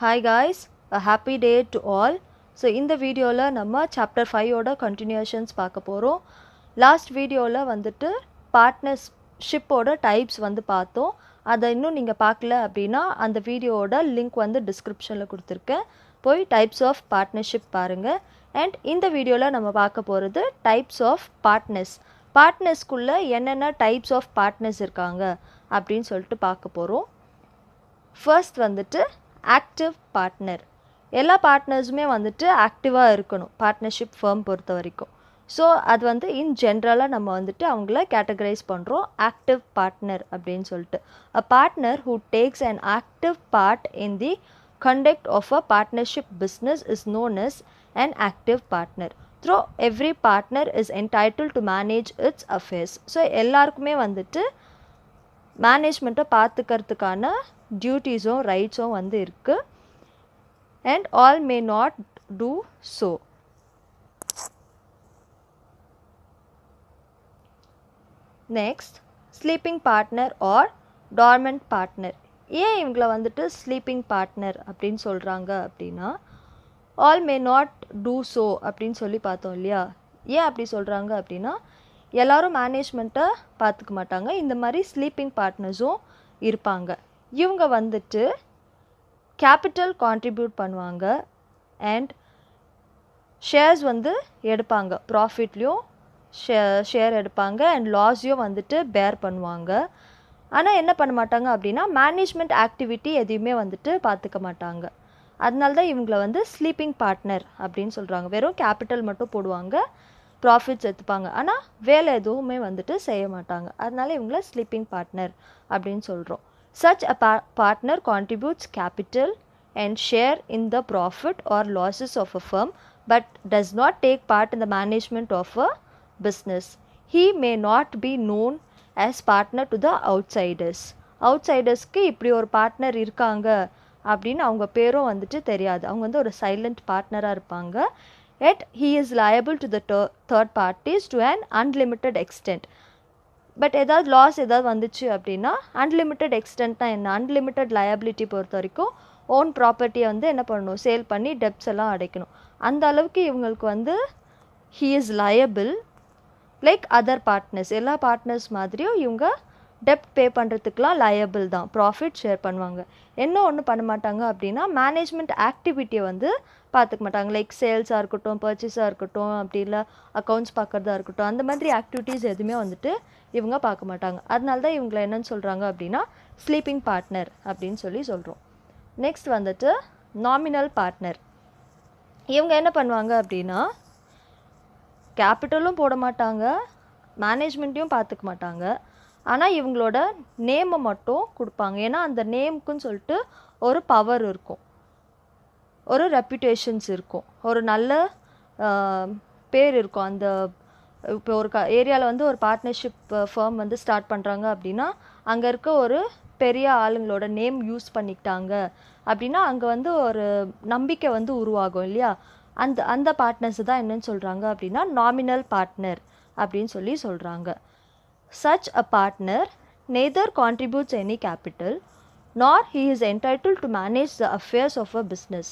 Hi guys, a happy day to all. So இந்த வீடியோல நம்ம chapter 5 ஓட continuations பார்க்க போறோம். Last வீடியோல வந்துட்டு partnership ஓட types வந்து பார்த்தோம். அதை இன்னும் நீங்க பார்க்கல அப்படின்னா அந்த வீடியோவோட லிங்க் வந்து டிஸ்கிரிப்ஷன்ல கொடுத்துருக்கேன். போய் types of partnership பாருங்க. And இந்த வீடியோல நம்ம பார்க்க போறது types of partners. பார்ட்னர்ஸ்குள்ள என்னென்ன types of partners இருக்காங்க அப்படின்னு சொல்லிட்டு பார்க்க போறோம். First வந்துட்டு ஆக்டிவ் பார்ட்னர். எல்லா பார்ட்னர்ஸுமே வந்துட்டு ஆக்டிவாக இருக்கணும் பார்ட்னர்ஷிப் ஃபர்ம் பொறுத்த வரைக்கும். ஸோ அது வந்து இன் ஜென்ரலாக நம்ம வந்துட்டு அவங்கள கேட்டகரைஸ் பண்ணுறோம் ஆக்டிவ் பார்ட்னர் அப்படின்னு சொல்லிட்டு. A partner who takes an active part in the conduct of a partnership business is known as an active partner. Through every partner is entitled to manage its affairs. So எல்லாருக்குமே வந்துட்டு மேனேஜ்மெண்ட்டை பார்த்துக்கிறதுக்கான டியூட்டிஸும் ரைட்ஸும் வந்து இருக்குது. And all may not do so. Next sleeping partner or dormant partner. ஏன் இவங்கள வந்துட்டு ஸ்லீப்பிங் பார்ட்னர் அப்படின்னு சொல்கிறாங்க அப்படின்னா, all may not do so அப்படின்னு சொல்லி பார்த்தோம் இல்லையா. ஏன் அப்படி சொல்கிறாங்க அப்படின்னா, எல்லோரும் மேனேஜ்மெண்ட்டை பார்த்துக்க மாட்டாங்க. இந்த மாதிரி ஸ்லீப்பிங் பார்ட்னர்ஸும் இருப்பாங்க. இவங்க வந்துட்டு கேபிட்டல் கான்ட்ரிபியூட் பண்ணுவாங்க அண்ட் ஷேர்ஸ் வந்து எடுப்பாங்க. ப்ராஃபிட்லேயும் ஷேர் எடுப்பாங்க அண்ட் லாஸையும் வந்துட்டு பேர் பண்ணுவாங்க. ஆனால் என்ன பண்ண மாட்டாங்க அப்படின்னா மேனேஜ்மெண்ட் ஆக்டிவிட்டி எதையுமே வந்துட்டு பார்த்துக்க மாட்டாங்க. அதனால தான் இவங்கள வந்து ஸ்லீப்பிங் பார்ட்னர் அப்படின்னு சொல்கிறாங்க. வெறும் கேபிட்டல் மட்டும் போடுவாங்க, ப்ராஃபிட்ஸ் எடுத்துப்பாங்க, ஆனால் வேலை எதுவுமே வந்துட்டு செய்ய மாட்டாங்க. அதனால இவங்கள ஸ்லீப்பிங் பார்ட்னர் அப்படின்னு சொல்கிறோம். Such a partner contributes capital and share in the profit or losses of a firm but does not take part in the management of a business. He may not be known as partner to the outsiders. அவுட்சைடர்ஸ்க்கு இப்படி ஒரு partner இருக்காங்க அப்படின்னு அவங்க பேரும் வந்துட்டு தெரியாது. அவங்க வந்து ஒரு சைலண்ட் பார்ட்னராக இருப்பாங்க. Yet he is liable to the third parties to an unlimited extent. But ஏதாவது லாஸ் ஏதாவது வந்துச்சு அப்படின்னா அன்லிமிட்டெட் எக்ஸ்டென்ட்னா என்ன, அன்லிமிட்டெட் லயபிலிட்டி பொறுத்த வரைக்கும் ஓன் ப்ராப்பர்ட்டியை வந்து என்ன பண்ணணும், சேல் பண்ணி டெப்ஸ் எல்லாம் அடைக்கணும். அந்த அளவுக்கு இவங்களுக்கு வந்து he is liable like other partners. எல்லா பார்ட்னர்ஸ் மாதிரியும் இவங்க டெப்ட் பே பண்ணுறதுக்கெலாம் லயபிள் தான். ப்ராஃபிட் ஷேர் பண்ணுவாங்க. என்ன ஒன்று பண்ண மாட்டாங்க அப்படின்னா மேனேஜ்மெண்ட் ஆக்டிவிட்டியை வந்து பார்த்துக்க மாட்டாங்க. லைக் சேல்ஸாக இருக்கட்டும், பர்ச்சேஸாக இருக்கட்டும், அப்படி இல்லை அக்கௌண்ட்ஸ் பார்க்குறதா இருக்கட்டும், அந்த மாதிரி ஆக்டிவிட்டீஸ் எதுவுமே வந்துட்டு இவங்க பார்க்க மாட்டாங்க. அதனால தான் இவங்களை என்னன்னு சொல்கிறாங்க அப்படின்னா ஸ்லீப்பிங் பார்ட்னர் அப்படின்னு சொல்லி சொல்கிறோம். நெக்ஸ்ட் வந்துட்டு நாமினல் பார்ட்னர். இவங்க என்ன பண்ணுவாங்க அப்படின்னா கேபிட்டலும் போட மாட்டாங்க, மேனேஜ்மெண்ட்டையும் பார்த்துக்க மாட்டாங்க, ஆனால் இவங்களோட நேமை மட்டும் கொடுப்பாங்க. ஏன்னா அந்த நேமுக்குன்னு சொல்லிட்டு ஒரு பவர் இருக்கும், ஒரு ரெப்யூட்டேஷன்ஸ் இருக்கும், ஒரு நல்ல பேர் இருக்கும். அந்த இப்போ ஒரு ஏரியாவில் வந்து ஒரு பார்ட்னர்ஷிப் ஃபர்ம் வந்து ஸ்டார்ட் பண்ணுறாங்க அப்படின்னா அங்கே இருக்க ஒரு பெரிய ஆளுங்களோட நேம் யூஸ் பண்ணிக்கிட்டாங்க அப்படின்னா அங்கே வந்து ஒரு நம்பிக்கை வந்து உருவாகும் இல்லையா. அந்த பார்ட்னர்ஸ் தான் என்னன்னு சொல்கிறாங்க அப்படின்னா நாமினல் பார்ட்னர் அப்படின்னு சொல்லி சொல்கிறாங்க. Such a partner neither contributes any capital nor he is entitled to manage the affairs of a business.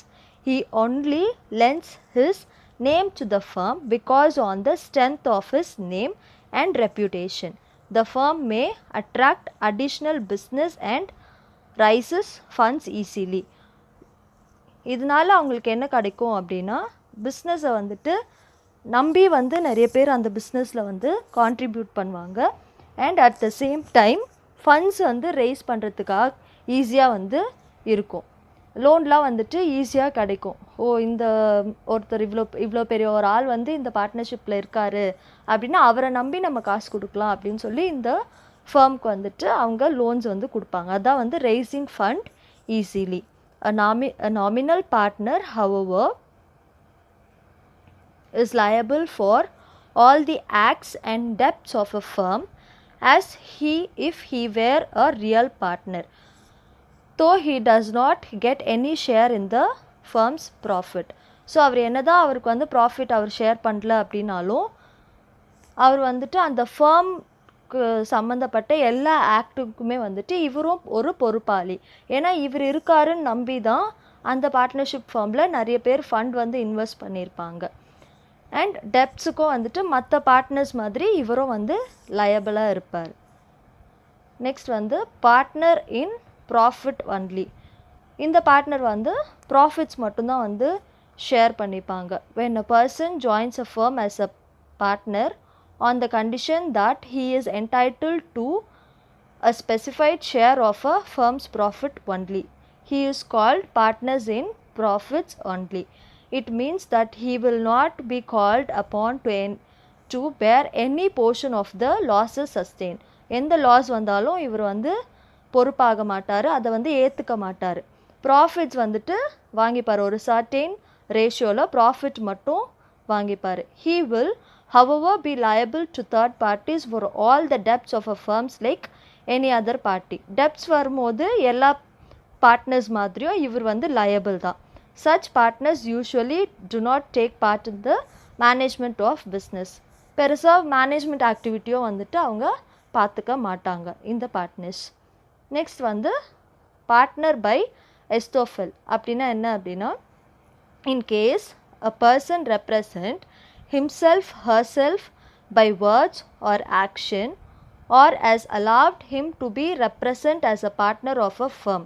He only lends his name to the firm because on the strength of his name and reputation the firm may attract additional business and raises funds easily. இதனால அவங்களுக்கு என்ன கிடைக்கும் அப்படின்னா பிஸ்னஸை வந்துட்டு நம்பி வந்து நிறைய பேர் அந்த பிஸ்னஸில் வந்து கான்ட்ரிபியூட் பண்ணுவாங்க. And at the same time funds வந்து ரேஸ் பண்ணுறதுக்காக ஈஸியாக வந்து இருக்கும். லோன்லாம் வந்துட்டு ஈஸியாக கிடைக்கும். இந்த ஒருத்தர் இவ்வளோ பெரிய ஒரு ஆள் வந்து இந்த பார்ட்னர்ஷிப்பில் இருக்கார் அப்படின்னா அவரை நம்பி நம்ம காசு கொடுக்கலாம் அப்படின்னு சொல்லி இந்த ஃபர்முக்கு வந்துட்டு அவங்க லோன்ஸ் வந்து கொடுப்பாங்க. அதான் வந்து raising fund easily. A nominal partner, however, is liable for all the acts and debts of a firm as if he were a real partner, though he does not get any share in the firm's profit. So அவர் என்னதான் அவருக்கு வந்து profit அவர் share பண்ணல அப்படின்னாலும் அவர் வந்துட்டு அந்த ஃபர்ம்க்கு சம்மந்தப்பட்ட எல்லா ஆக்டுக்குமே வந்துட்டு இவரும் ஒரு பொறுப்பாளி. ஏன்னா இவர் இருக்காருன்னு நம்பி தான் அந்த பார்ட்னர்ஷிப் ஃபார்மில் நிறைய பேர் ஃபண்ட் வந்து இன்வெஸ்ட் பண்ணியிருப்பாங்க. அண்ட் டெப்ட்ஸுக்கும் வந்துட்டு மற்ற பார்ட்னர்ஸ் மாதிரி இவரும் வந்து லயபிளாக இருப்பார். நெக்ஸ்ட் வந்து பார்ட்னர் இன் ப்ராஃபிட் ஒன்லி. இந்த பார்ட்னர் வந்து ப்ராஃபிட்ஸ் மட்டும்தான் வந்து ஷேர் பண்ணிப்பாங்க. when a person joins a firm as a partner on the condition that he is entitled to a specified share of a firm's profit only, he is called partners in profits only. It means that he will not be called upon to bear any portion of the losses sustained. எந்த loss வந்தாலும் இவர் வந்து பொறுப்பாக மாட்டார், அதை வந்து ஏற்றுக்க மாட்டார். ப்ராஃபிட்ஸ் வந்துட்டு வாங்கிப்பார், ஒரு சர்டெயின் ரேஷியோவில் ப்ராஃபிட் மட்டும் வாங்கிப்பார். he will however be liable to third parties for all the debts of a firms like any other party. debts வரும்போது எல்லா பார்ட்னர்ஸ் மாதிரியும் இவர் வந்து லயபிள் தான். such partners usually do not take part in the management of business. பெருசாக management ஆக்டிவிட்டியும் வந்துட்டு அவங்க பார்த்துக்க மாட்டாங்க இந்த பார்ட்னர்ஸ். நெக்ஸ்ட் வந்து பார்ட்னர் பை எஸ்டோஃபெல் அப்படின்னா என்ன அப்படின்னா, in case a person represent himself herself by words or action or has allowed him to be represent as a partner of a firm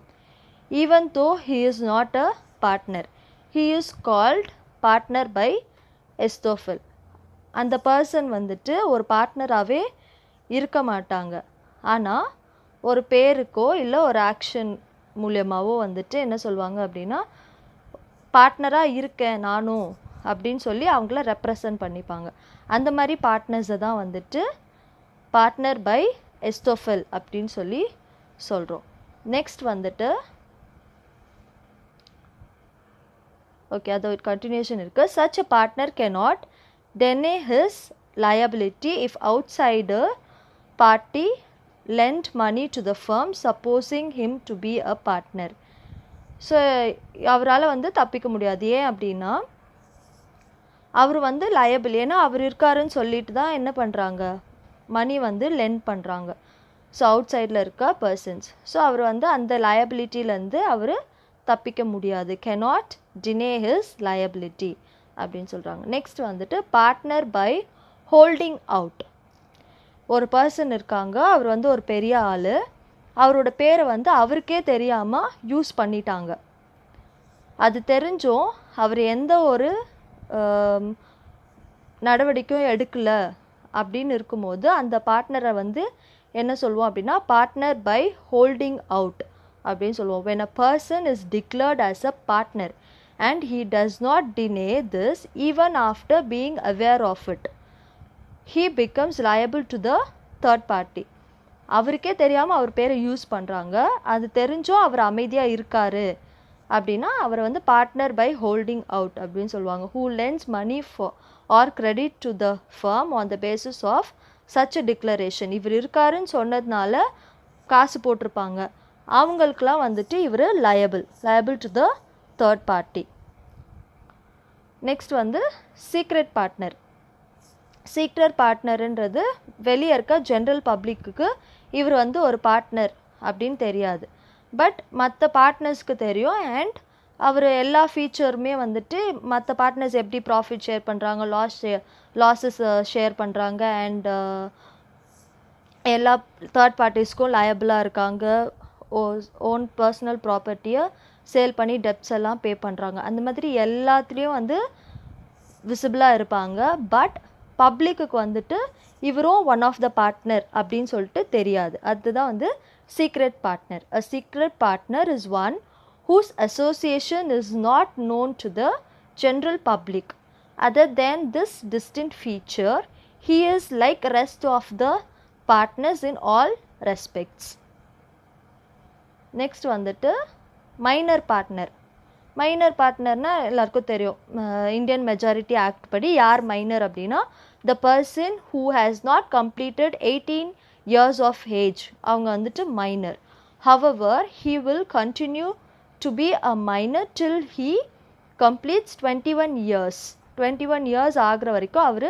even though he is not a partner, he is called partner by எஸ்டோஃபெல். அந்த person வந்துட்டு ஒரு பார்ட்னராகவே இருக்க மாட்டாங்க, ஆனால் ஒரு பேருக்கோ இல்லை ஒரு action மூலியமாகவோ வந்துட்டு என்ன சொல்லுவாங்க அப்படின்னா, பார்ட்னராக இருக்கேன் நானும் அப்படின்னு சொல்லி அவங்கள ரெப்ரசன்ட் பண்ணிப்பாங்க. அந்த மாதிரி பார்ட்னர்ஸை தான் வந்துட்டு பார்ட்னர் பை எஸ்டோஃபெல் அப்படின்னு சொல்லி சொல்கிறோம். நெக்ஸ்ட் வந்துட்டு ஓகே, அதோட கண்டினியூஷன் இருக்குது. such a partner cannot deny his liability if outsider party lend money to the firm supposing him to be a partner. So அவரால் வந்து தப்பிக்க முடியாது. ஏன் அப்படின்னா அவர் வந்து லயபிள், ஏன்னா அவர் இருக்காருன்னு சொல்லிட்டு தான் என்ன பண்ணுறாங்க, மணி வந்து லெண்ட் பண்ணுறாங்க. ஸோ அவுட் சைடில் இருக்க பர்சன்ஸ். ஸோ அவர் வந்து அந்த லயபிலிட்டியிலேருந்து அவர் தப்பிக்க முடியாது. cannot deny his liability அப்படின்னு சொல்கிறாங்க. நெக்ஸ்ட் வந்துட்டு பார்ட்னர் பை ஹோல்டிங் அவுட். ஒரு பர்சன் இருக்காங்க, அவர் வந்து ஒரு பெரிய ஆள், அவரோட பேரை வந்து அவருக்கே தெரியாமல் யூஸ் பண்ணிட்டாங்க. அது தெரிஞ்சும் அவர் எந்த ஒரு நடவடிக்கையும் எடுக்கலை அப்படின்னு இருக்கும்போது அந்த பார்ட்னரை வந்து என்ன சொல்லுவோம் அப்படின்னா பார்ட்னர் பை ஹோல்டிங் அவுட் அப்படின்னு சொல்லுவோம். when a person is declared as a partner and he does not deny this even after being aware of it, he becomes liable to the third party. அவருக்கே தெரியாமல் அவர் பேரை use பண்ணுறாங்க, அது தெரிஞ்சும் அவர் அமைதியாக இருக்காரு அப்படின்னா அவரை வந்து பார்ட்னர் பை ஹோல்டிங் அவுட் அப்படின்னு சொல்லுவாங்க. who lends money for or credit to the firm on the basis of such a declaration. இவர் இருக்காருன்னு சொன்னதுனால காசு போட்டிருப்பாங்க, அவங்களுக்கெல்லாம் வந்துட்டு இவர் liable to the third party. Next வந்து சீக்ரெட் பார்ட்னர். சீக்ரெட் பார்ட்னருன்றது வெளியே இருக்க ஜென்ரல் பப்ளிக்கு இவர் வந்து ஒரு பார்ட்னர் அப்படின்னு தெரியாது, பட் மற்ற பார்ட்னர்ஸ்க்கு தெரியும். அண்ட் அவர் எல்லா ஃபீச்சருமே வந்துட்டு மற்ற பார்ட்னர்ஸ் எப்படி ப்ராஃபிட் ஷேர் பண்ணுறாங்க, லாஸஸ் ஷேர் பண்ணுறாங்க, அண்ட் எல்லா தேர்ட் பார்ட்டிஸ்க்கும் லயபிளாக இருக்காங்க, ஓன் பர்சனல் ப்ராப்பர்ட்டியை சேல் பண்ணி டெப்ட்ஸ் எல்லாம் பே பண்ணுறாங்க, அந்த மாதிரி எல்லாத்துலேயும் வந்து விசிபிளாக இருப்பாங்க. பட் பப்ளிக்கு வந்துட்டு இவரும் ஒன் ஆஃப் த பார்ட்னர் அப்படின்னு சொல்லிட்டு தெரியாது. அதுதான் வந்து secret partner. A secret partner is one whose association is not known to the general public. Other than this distinct feature, he is like rest of the partners in all respects. Next வந்துட்டு minor partner. Minor பார்ட்னர்னால் எல்லாருக்கும் தெரியும், Indian majority act படி யார் minor அப்படின்னா the person who has not completed 18 years of age, அவங்க வந்துட்டு minor. however he will continue to be a minor till he completes 21 years. 21 years ஆகிற வரைக்கும் அவர்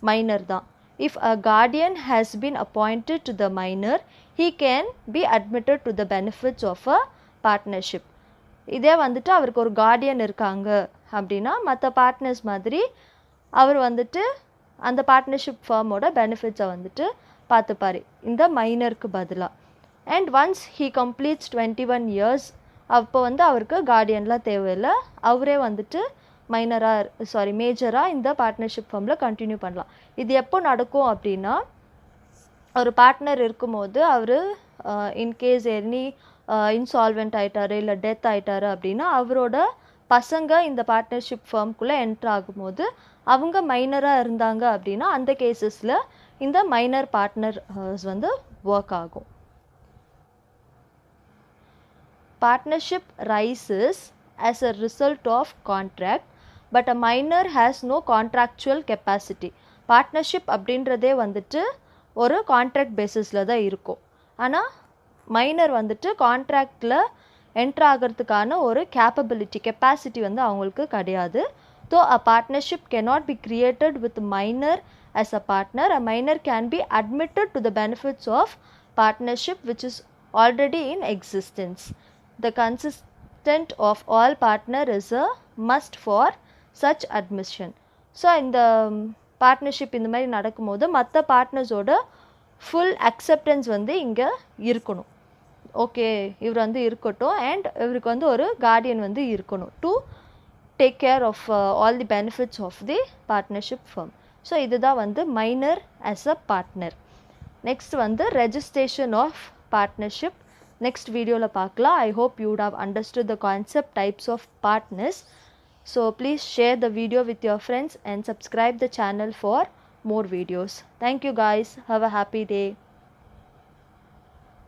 மைனர் தான். if a guardian has been appointed to the minor, he can be admitted to the benefits of a partnership. இதே வந்துட்டு அவருக்கு ஒரு Guardian இருக்காங்க அப்படின்னா மற்ற பார்ட்னர்ஸ் மாதிரி அவர் வந்துட்டு அந்த பார்ட்னர்ஷிப் ஃபார்மோட பெனிஃபிட்ஸை வந்துட்டு பார்த்துப்பார் இந்த மைனருக்கு பதிலாக. And once he completes 21 years அப்போ வந்து அவருக்கு கார்டியன்லாம் தேவையில்லை, அவரே வந்துட்டு மேஜராக இந்த பார்ட்னர்ஷிப் ஃபார்மில் கண்டினியூ பண்ணலாம். இது எப்போ நடக்கும் அப்படின்னா ஒரு பார்ட்னர் இருக்கும்போது அவர் இன்கேஸ் எனி இன்சால்வெண்ட் ஆகிட்டாரு இல்லை டெத் ஆகிட்டாரு அப்படின்னா அவரோட பசங்க இந்த பார்ட்னர்ஷிப் ஃபார்ம்குள்ளே என்ட்ரு ஆகும்போது அவங்க மைனராக இருந்தாங்க அப்படின்னா அந்த கேசஸில் இந்த மைனர் பார்ட்னர்ஸ் வந்து ஒர்க் ஆகும். Partnership rises as a result of contract, but a minor has no contractual capacity. Partnership அப்படின்றதே வந்துட்டு ஒரு கான்ட்ராக்ட் பேசிஸில் தான் இருக்கும். ஆனால் மைனர் வந்துட்டு கான்ட்ராக்டில் என்ட்ரு ஆகிறதுக்கான ஒரு கெப்பாசிட்டி வந்து அவங்களுக்கு கிடையாது. So a partnership cannot be created with minor as a partner. A minor can be admitted to the benefits of partnership which is already in existence. The consent of all partner is a must for such admission. So இந்த partnership இந்த மாதிரி நடக்கும்போது மற்ற பார்ட்னர்ஸோட full acceptance வந்து இங்கே இருக்கணும். Okay இவர் வந்து இருக்கட்டும் அண்ட் இவருக்கு வந்து ஒரு கார்டியன் வந்து இருக்கணும் to take care of all the benefits of the partnership firm. So இதுதான் வந்து minor as a partner. Next வந்து ரெஜிஸ்ட்ரேஷன் ஆஃப் பார்ட்னர்ஷிப் நெக்ஸ்ட் வீடியோவில் பார்க்கலாம். I hope you would have understood the concept, types of partners. So please share the video with your friends and subscribe the channel for more videos. Thank you guys. Have a happy day.